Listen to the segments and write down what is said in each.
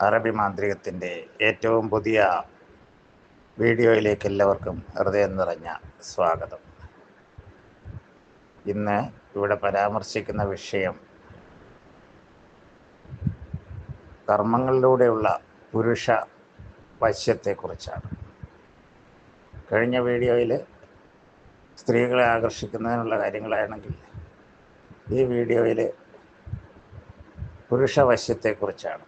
അറബി മാന്ത്രികത്തിൻ്റെ ഏറ്റവും പുതിയ വീഡിയോയിലേക്ക് എല്ലാവർക്കും ഹൃദയം നിറഞ്ഞ സ്വാഗതം. ഇന്ന് ഇവിടെ പരാമർശിക്കുന്ന വിഷയം കർമ്മങ്ങളിലൂടെയുള്ള പുരുഷ വശ്യത്തെക്കുറിച്ചാണ്. കഴിഞ്ഞ വീഡിയോയിൽ സ്ത്രീകളെ ആകർഷിക്കുന്നതിനുള്ള കാര്യങ്ങളാണെങ്കിൽ ഈ വീഡിയോയിൽ പുരുഷ വശ്യത്തെക്കുറിച്ചാണ്.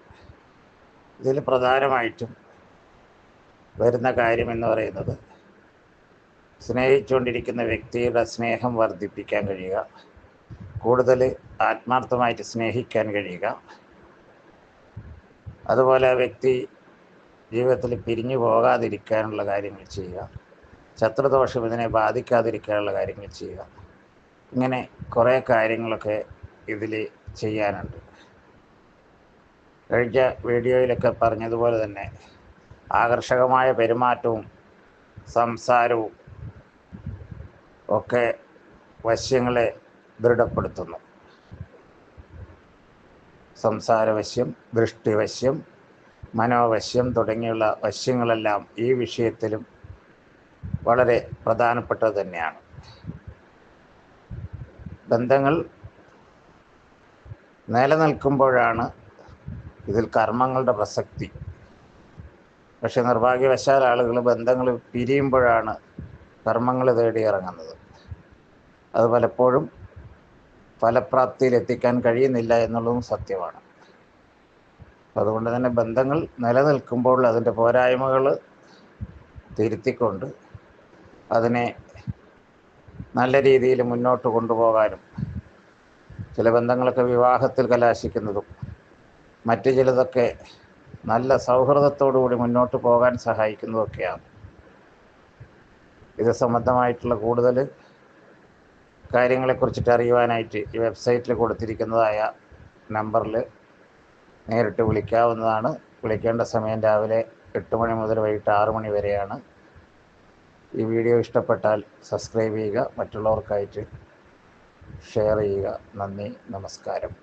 ഇതിൽ പ്രധാനമായിട്ടും വരുന്ന കാര്യം എന്ന് പറയുന്നത് സ്നേഹിച്ചുകൊണ്ടിരിക്കുന്ന വ്യക്തിയുടെ സ്നേഹം വർദ്ധിപ്പിക്കാൻ കഴിയുക, കൂടുതൽ ആത്മാർത്ഥമായിട്ട് സ്നേഹിക്കാൻ കഴിയുക, അതുപോലെ ആ വ്യക്തി ജീവിതത്തിൽ പിരിഞ്ഞു പോകാതിരിക്കാനുള്ള കാര്യങ്ങൾ ചെയ്യുക, ശത്രുദോഷം ഇതിനെ ബാധിക്കാതിരിക്കാനുള്ള കാര്യങ്ങൾ ചെയ്യുക. ഇങ്ങനെ കുറേ കാര്യങ്ങളൊക്കെ ഇതിൽ ചെയ്യാനുണ്ട്. കഴിഞ്ഞ വീഡിയോയിലൊക്കെ പറഞ്ഞതുപോലെ തന്നെ ആകർഷകമായ പെരുമാറ്റവും സംസാരവും ഒക്കെ വശ്യങ്ങളെ ദൃഢപ്പെടുത്തുന്നു. സംസാരവശ്യം, ദൃഷ്ടിവശ്യം, മനോവശ്യം തുടങ്ങിയുള്ള വശ്യങ്ങളെല്ലാം ഈ വിഷയത്തിലും വളരെ പ്രധാനപ്പെട്ടത് തന്നെയാണ്. ബന്ധങ്ങൾ നിലനിൽക്കുമ്പോഴാണ് ഇതിൽ കർമ്മങ്ങളുടെ പ്രസക്തി. പക്ഷെ നിർഭാഗ്യവശാൽ ആളുകൾ ബന്ധങ്ങൾ പിരിയുമ്പോഴാണ് കർമ്മങ്ങൾ തേടി ഇറങ്ങുന്നത്. അത് പലപ്പോഴും ഫലപ്രാപ്തിയിലെത്തിക്കാൻ കഴിയുന്നില്ല എന്നുള്ളതും സത്യമാണ്. അതുകൊണ്ട് തന്നെ ബന്ധങ്ങൾ നിലനിൽക്കുമ്പോൾ അതിൻ്റെ പോരായ്മകൾ തിരുത്തിക്കൊണ്ട് അതിനെ നല്ല രീതിയിൽ മുന്നോട്ട് കൊണ്ടുപോകാനും, ചില ബന്ധങ്ങളൊക്കെ വിവാഹത്തിൽ കലാശിക്കുന്നതും മറ്റു ചിലതൊക്കെ നല്ല സൗഹൃദത്തോടുകൂടി മുന്നോട്ട് പോകാൻ സഹായിക്കുന്നതൊക്കെയാണ്. ഇത് സംബന്ധമായിട്ടുള്ള കൂടുതൽ കാര്യങ്ങളെക്കുറിച്ചിട്ട് അറിയുവാനായിട്ട് ഈ വെബ്സൈറ്റിൽ കൊടുത്തിരിക്കുന്നതായ നമ്പറിൽ നേരിട്ട് വിളിക്കാവുന്നതാണ്. വിളിക്കേണ്ട സമയം രാവിലെ 8 മണി മുതൽ വൈകിട്ട് 6 മണി വരെയാണ്. ഈ വീഡിയോ ഇഷ്ടപ്പെട്ടാൽ സബ്സ്ക്രൈബ് ചെയ്യുക, മറ്റുള്ളവർക്കായിട്ട് ഷെയർ ചെയ്യുക. നന്ദി, നമസ്കാരം.